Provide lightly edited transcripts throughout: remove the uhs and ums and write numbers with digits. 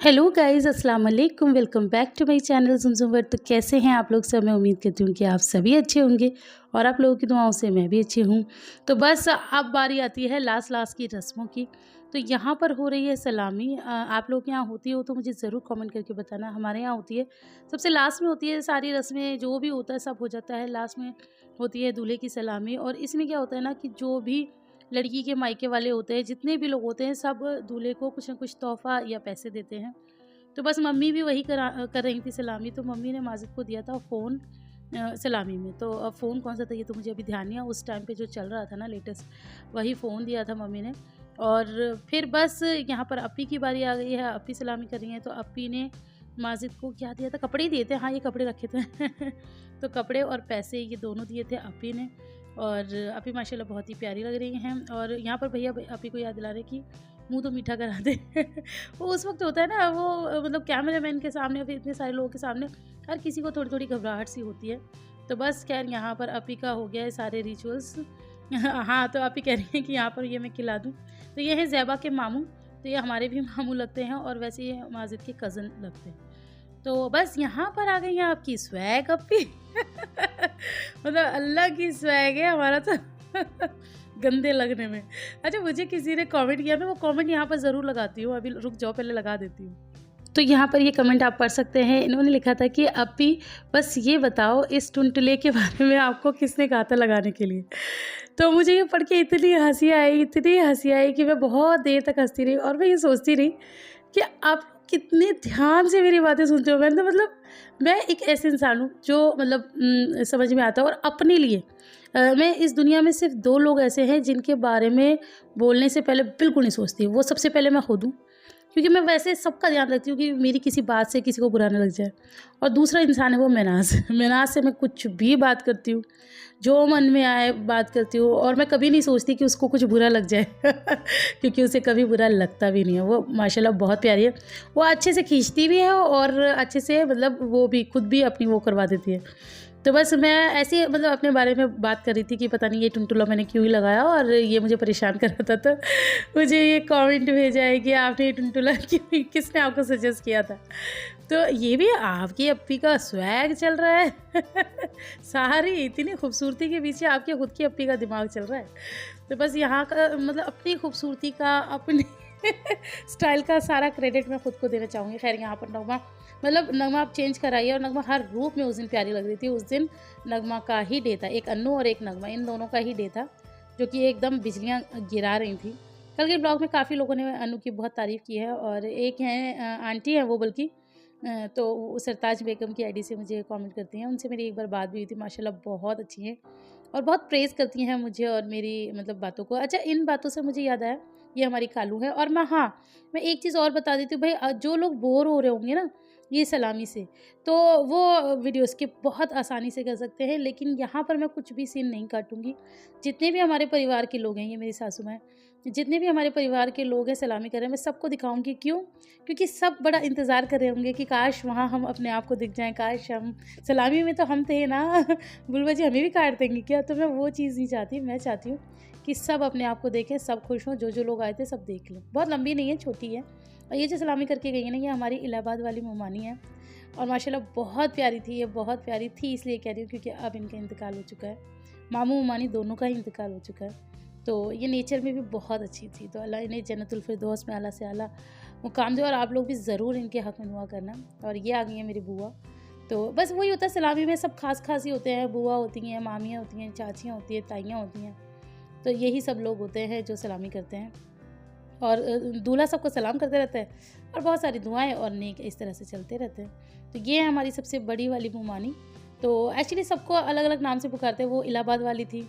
Hello guys, अस्सलाम वालेकुम। Welcome back to my channel Zumzum World. तो कैसे हैं आप लोग सब? मैं उम्मीद करती हूँ कि आप सभी अच्छे होंगे और आप लोगों की दुआओं से मैं भी अच्छी हूँ। तो बस अब बारी आती है लास्ट की रस्मों की। तो यहाँ पर हो रही है सलामी। आप लोग के यहाँ होती हो तो मुझे ज़रूर कमेंट करके बताना। हमारे यहाँ होती है, सबसे लास्ट में होती है सारी रस्में, जो भी होता है सब हो जाता है। लास्ट में होती है दूल्हे की सलामी। और इसमें क्या होता है ना कि जो भी लड़की के मायके वाले होते हैं, जितने भी लोग होते हैं, सब दूल्हे को कुछ ना कुछ तोहफ़ा या पैसे देते हैं। तो बस मम्मी भी वही कर रही थी सलामी। तो मम्मी ने माजिद को दिया था फ़ोन सलामी में। तो अब फ़ोन कौन सा था ये तो मुझे अभी ध्यान नहीं है। उस टाइम पे जो चल रहा था ना लेटेस्ट, वही फ़ोन दिया था मम्मी ने। और फिर बस यहाँ पर अप्पी की बारी आ गई है। अप्पी सलामी कर रही हैं। तो अप्पी ने माजिद को क्या दिया था? कपड़े ही दिए थे। हाँ, ये कपड़े रखे थे। तो कपड़े और पैसे ये दोनों दिए थे अप्पी ने। और अप्पी माशाल्लाह बहुत ही प्यारी लग रही हैं। और यहाँ पर भैया अप्पी को याद दिला रहे कि मुँह तो मीठा करा दे। वो उस वक़्त होता है ना, वो मतलब कैमरामैन के सामने या फिर इतने सारे लोगों के सामने हर किसी को थोड़ी-थोड़ी घबराहट सी होती है। तो बस ख़ैर यहाँ पर अप्पी का हो गया है सारे रिचुअल्स। हाँ, तो अप्पी कह रही हैं कि यहाँ पर ये मैं खिला दूँ। तो ये हैं ज़ैबा के मामू। तो ये हमारे भी मामू लगते हैं और वैसे ये माजिद के कज़न लगते हैं। तो बस यहाँ पर आ गई हैं आपकी स्वैग अप्पी। मतलब अल्लाह की स्वैग है हमारा तो। गंदे लगने में। अच्छा, मुझे किसी ने कमेंट किया, मैं वो कमेंट यहाँ पर ज़रूर लगाती हूँ। अभी रुक जाओ, पहले लगा देती हूँ। तो यहाँ पर ये कमेंट आप पढ़ सकते हैं। इन्होंने लिखा था कि अप्पी बस ये बताओ, इस टुनटुले के बारे में आपको किसने कहा था लगाने के लिए? तो मुझे ये पढ़ के इतनी हँसी आई कि मैं बहुत देर तक हँसती रही। और मैं ये सोचती रही कि आप कितने ध्यान से मेरी बातें सुनते हो। मैंने तो मतलब मैं एक ऐसे इंसान हूँ जो मतलब समझ में आता है। और अपने लिए मैं इस दुनिया में सिर्फ 2 लोग ऐसे हैं जिनके बारे में बोलने से पहले बिल्कुल नहीं सोचती। वो सबसे पहले मैं खुद हूँ, क्योंकि मैं वैसे सबका ध्यान रखती हूँ कि मेरी किसी बात से किसी को बुरा ना लग जाए। और दूसरा इंसान है वो महनाज़। महनाज़ से मैं कुछ भी बात करती हूँ, जो मन में आए बात करती हूँ। और मैं कभी नहीं सोचती कि उसको कुछ बुरा लग जाए। क्योंकि उसे कभी बुरा लगता भी नहीं है। वो माशाल्लाह बहुत प्यारी है। वो अच्छे से खींचती भी है और अच्छे से मतलब वो भी खुद भी अपनी वो करवा देती है। तो बस मैं ऐसे मतलब अपने बारे में बात कर रही थी कि पता नहीं ये टुनटुला मैंने क्यों ही लगाया और ये मुझे परेशान कर रहा था। तो मुझे ये कमेंट भेजा है कि आपने ये टुनटुला क्यों, किसने आपको सजेस्ट किया था? तो ये भी आपकी अप्पी का स्वैग चल रहा है। सारी इतनी खूबसूरती के पीछे आपके खुद की अप्पी का दिमाग चल रहा है। तो बस यहाँ का मतलब अपनी खूबसूरती का, अपनी स्टाइल का सारा क्रेडिट मैं खुद को देना चाहूँगी। खैर यहाँ पर नगमा मतलब नगमा आप चेंज कराइए। और नगमा हर रूप में उस दिन प्यारी लग रही थी। उस दिन नगमा का ही डे था, एक अन्नू और एक नगमा, इन दोनों का ही डे था, जो कि एकदम बिजलियाँ गिरा रही थी। कल के ब्लॉग में काफ़ी लोगों ने अन्नू की बहुत तारीफ़ की है। और एक हैं आंटी हैं वो, बल्कि तो वो सरताज बेगम की आईडी से मुझे कमेंट करती हैं। उनसे मेरी एक बार बात भी हुई थी। माशाल्लाह बहुत अच्छी हैं और बहुत प्रेज़ करती हैं मुझे और मेरी मतलब बातों को। अच्छा, इन बातों से मुझे याद आया, ये हमारी खालू है। और मैं एक चीज़ और बता देती हूँ भाई, जो लोग बोर हो रहे होंगे ना ये सलामी से, तो वो वीडियो स्किप बहुत आसानी से कर सकते हैं। लेकिन यहाँ पर मैं कुछ भी सीन नहीं काटूँगी। जितने भी हमारे परिवार के लोग हैं, ये मेरी सासू माँ हैं, जितने भी हमारे परिवार के लोग हैं सलामी कर रहे हैं, मैं सबको दिखाऊँगी। क्यों? क्योंकि सब बड़ा इंतज़ार कर रहे होंगे कि काश वहाँ हम अपने आप को दिख जाएँ, काश हम सलामी में तो हम थे ना। बुलबुल जी हमें भी काट देंगी क्या? तो मैं वो चीज़ नहीं चाहती। मैं चाहती हूँ कि सब अपने आप को देखें, सब खुश हों, जो लोग आए थे सब देख लें। बहुत लंबी नहीं है, छोटी है। और ये जो सलामी करके गई है ना, ये हमारी इलाहाबाद वाली मुमानी है। और माशाल्लाह बहुत प्यारी थी, ये बहुत प्यारी थी इसलिए कह रही हूँ क्योंकि अब इनका इंतकाल हो चुका है। मामू मुमानी दोनों का ही इंतकाल हो चुका है। तो ये नेचर में भी बहुत अच्छी थी। तो अल्लाह इन्हें जन्नतुल फिरदौस में आला से आला मुकाम दे। और आप लोग भी ज़रूर इनके हक़ में दुआ करना। और ये आ गई है मेरी बुआ। तो बस वही होता है सलामी में, सब खास ही होते हैं। बुआ होती हैं, मामियाँ होती हैं, चाचियाँ होती हैं, ताइयाँ होती हैं। तो यही सब लोग होते हैं जो सलामी करते हैं। और दूल्हा सबको सलाम करते रहता है और बहुत सारी दुआएं और नेक इस तरह से चलते रहते हैं। तो ये है हमारी सबसे बड़ी वाली मुमानी। तो एक्चुअली सबको अलग अलग नाम से पुकारते हैं। वो इलाहाबाद वाली थी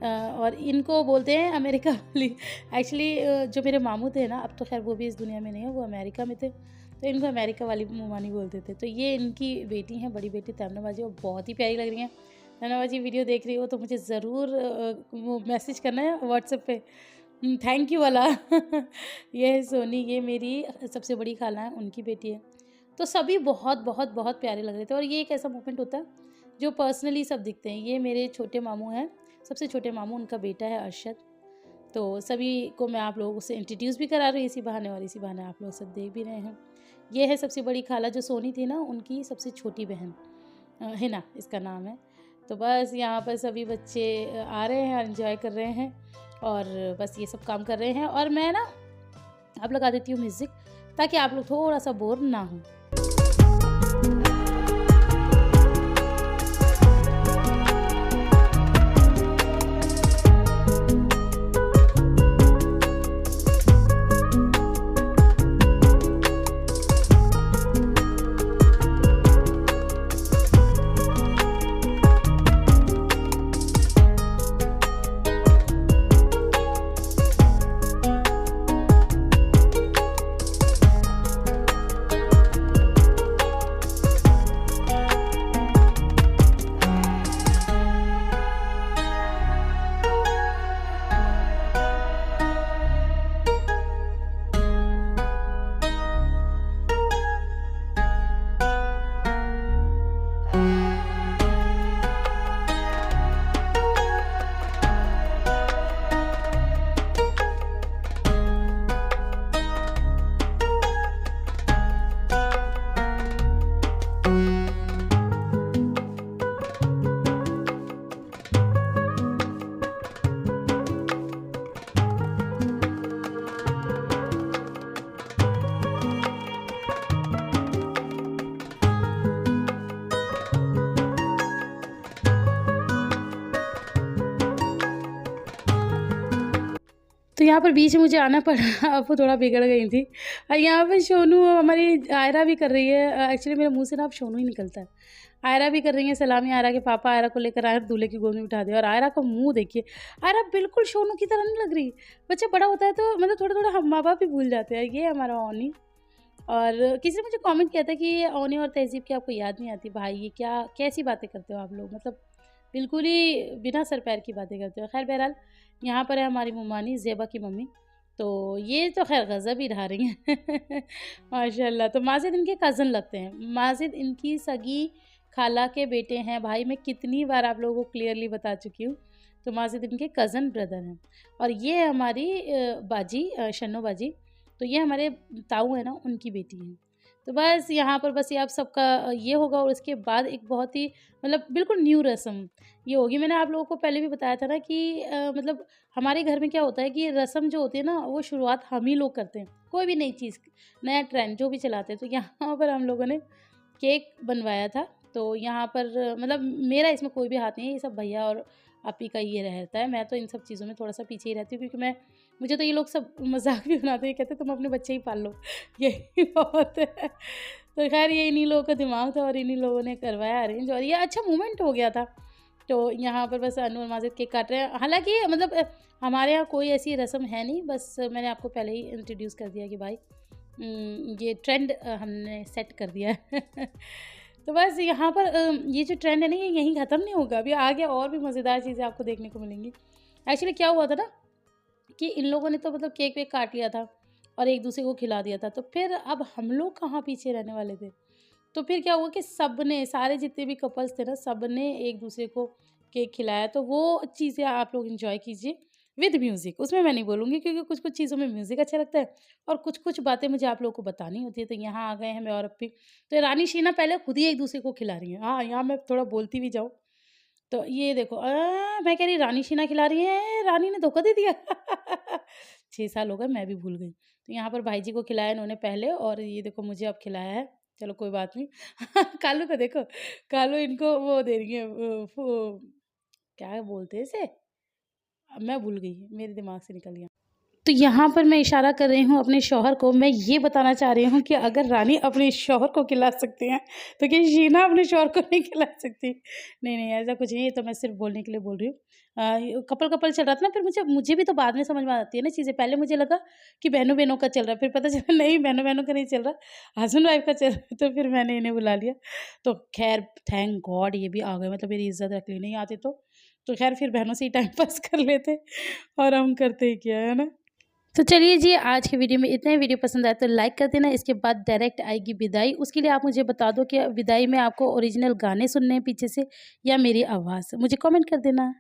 और इनको बोलते हैं अमेरिका वाली। एक्चुअली जो मेरे मामू थे ना, अब तो खैर वो भी इस दुनिया में नहीं है, वो अमेरिका में थे, तो इनको अमेरिका वाली मुमानी बोलते थे। तो ये इनकी बेटी हैं, बड़ी बेटी तमन्ना बाजी, और बहुत ही प्यारी लग रही हैं। तमन्ना बाजी वीडियो देख रही हो तो मुझे ज़रूर वो मैसेज करना है व्हाट्सएप पे, थैंक यू वाला। ये है सोनी, ये मेरी सबसे बड़ी खाला है, उनकी बेटी है। तो सभी बहुत बहुत बहुत प्यारे लग रहे थे। और ये एक ऐसा मोमेंट होता है जो पर्सनली सब दिखते हैं। ये मेरे छोटे मामू हैं, सबसे छोटे मामू, उनका बेटा है अरशद। तो सभी को मैं आप लोगों से इंट्रोड्यूस भी करा रही हूँ इसी बहाने, और इसी बहाने आप लोग सब देख भी रहे हैं। ये है सबसे बड़ी खाला जो सोनी थी ना, उनकी सबसे छोटी बहन, हिना इसका नाम है। तो बस यहाँ पर सभी बच्चे आ रहे हैं और एंजॉय कर रहे हैं, और बस ये सब काम कर रहे हैं। और मैं ना अब लगा देती हूँ म्यूज़िक, ताकि आप लोग थोड़ा सा बोर ना हो। तो यहाँ पर बीच में मुझे आना पड़ा, अब वो थोड़ा बिगड़ गई थी। और यहाँ पर सोनू हमारी आयरा भी कर रही है। एक्चुअली मेरे मुंह से ना अब सोनू ही निकलता है। आयरा भी कर रही है सलामी। आयरा के पापा आयरा को लेकर आए, दूल्हे की गोद में उठा दिया, और आयरा का मुंह देखिए, आयरा बिल्कुल सोनू की तरह नहीं लग रही। बच्चा बड़ा होता है तो मतलब थोड़ा थोड़ा हम माँ बाप भी भूल जाते हैं। ये हमारा ओनी। और किसी ने मुझे कमेंट किया था कि ओनी और तहज़ीब की आपको याद नहीं आती। भाई ये क्या कैसी बातें करते हो आप लोग, मतलब बिल्कुल ही बिना सर पैर की बातें करते हो। खैर बहरहाल यहाँ पर है हमारी मुमानी ज़ेबा की मम्मी। तो ये तो खैर गज़ब ही ढा रही हैं माशाल्लाह। तो माजिद इनके कज़न लगते हैं। माजिद इनकी सगी खाला के बेटे हैं। भाई मैं कितनी बार आप लोगों को क्लियरली बता चुकी हूँ। तो माजिद इनके कज़न ब्रदर हैं। और ये हमारी बाजी, शन्नो बाजी। तो ये हमारे ताऊ हैं ना, उनकी बेटी हैं। तो बस यहाँ पर बस ये आप सबका ये होगा, और उसके बाद एक बहुत ही मतलब बिल्कुल न्यू रस्म ये होगी। मैंने आप लोगों को पहले भी बताया था ना कि मतलब हमारे घर में क्या होता है कि रस्म जो होती है ना, वो शुरुआत हम ही लोग करते हैं। कोई भी नई चीज़, नया ट्रेंड जो भी चलाते हैं। तो यहाँ पर हम लोगों ने केक बनवाया था। तो यहाँ पर मतलब मेरा इसमें कोई भी हाथ नहीं है, ये सब भैया और आपी का ये रहता है। मैं तो इन सब चीज़ों में थोड़ा सा पीछे ही रहती हूँ, क्योंकि मुझे तो ये लोग सब मजाक भी बनाते हैं, कहते तुम अपने बच्चे ही पाल लो, यही बहुत है। तो खैर ये इन्हीं लोगों का दिमाग था, और इन्हीं लोगों ने करवाया अरेंज, और ये अच्छा मोमेंट हो गया था। तो यहाँ पर बस अनवर माजिद केक काट रहे हैं। हालांकि मतलब हमारे यहाँ कोई ऐसी रस्म है नहीं, बस मैंने आपको पहले ही इंट्रोड्यूस कर दिया कि भाई ये ट्रेंड हमने सेट कर दिया है तो बस यहाँ पर ये जो ट्रेंड है ना, ये यहीं ख़त्म नहीं होगा, अभी आगे और भी मज़ेदार चीज़ें आपको देखने को मिलेंगी। एक्चुअली क्या हुआ था ना कि इन लोगों ने तो मतलब केक वेक काट लिया था और एक दूसरे को खिला दिया था। तो फिर अब हम लोग कहाँ पीछे रहने वाले थे। तो फिर क्या हुआ कि सब ने, सारे जितने भी कपल्स थे ना, सब ने एक दूसरे को केक खिलाया। तो वो चीज़ें आप लोग एंजॉय कीजिए विद म्यूज़िक। उसमें मैं नहीं बोलूँगी, क्योंकि कुछ कुछ चीज़ों में म्यूज़िक अच्छा लगता है, और कुछ कुछ बातें मुझे आप लोगों को बतानी होती है। तो यहाँ आ गए हैं मैं और अप्पी। तो रानी शीना पहले खुद ही एक दूसरे को खिला रही हैं। हाँ, यहाँ मैं थोड़ा बोलती भी जाऊँ। तो ये देखो, मैं कह रही रानी शीना खिला रही है, रानी ने धोखा दे दिया 6 साल हो गए, मैं भी भूल गई। तो यहाँ पर भाई जी को खिलाया इन्होंने पहले, और ये देखो मुझे अब खिलाया है। चलो कोई बात नहीं कालू को देखो, कालू इनको वो दे रही है, वो क्या बोलते हैं इसे, अब मैं भूल गई, मेरे दिमाग से निकल गया। तो यहाँ पर मैं इशारा कर रही हूँ अपने शौहर को। मैं ये बताना चाह रही हूँ कि अगर रानी अपने शौहर को खिला सकती हैं, तो क्या शीना अपने शौहर को नहीं खिला सकती? नहीं, नहीं, ऐसा कुछ नहीं है, तो मैं सिर्फ बोलने के लिए बोल रही हूँ। कपल चल रहा था ना, फिर मुझे भी तो बाद में समझ में आती है ना चीज़ें। पहले मुझे लगा कि बहनों-बहनों का चल रहा है, फिर पता चला नहीं, बहनों-बहनों का नहीं चल रहा, हस्बैंड वाइफ का चल रहा है। तो फिर मैंने इन्हें बुला लिया। तो खैर थैंक गॉड ये भी आ गए, मतलब मेरी इज़्ज़त रख ली। नहीं आते तो खैर फिर बहनों से ही टाइम पास कर लेते, और हम करते ही क्या, है ना? तो चलिए जी, आज की वीडियो में इतना ही। वीडियो पसंद आए तो लाइक कर देना। इसके बाद डायरेक्ट आएगी विदाई। उसके लिए आप मुझे बता दो कि विदाई में आपको ओरिजिनल गाने सुनने हैं पीछे से, या मेरी आवाज़, मुझे कमेंट कर देना।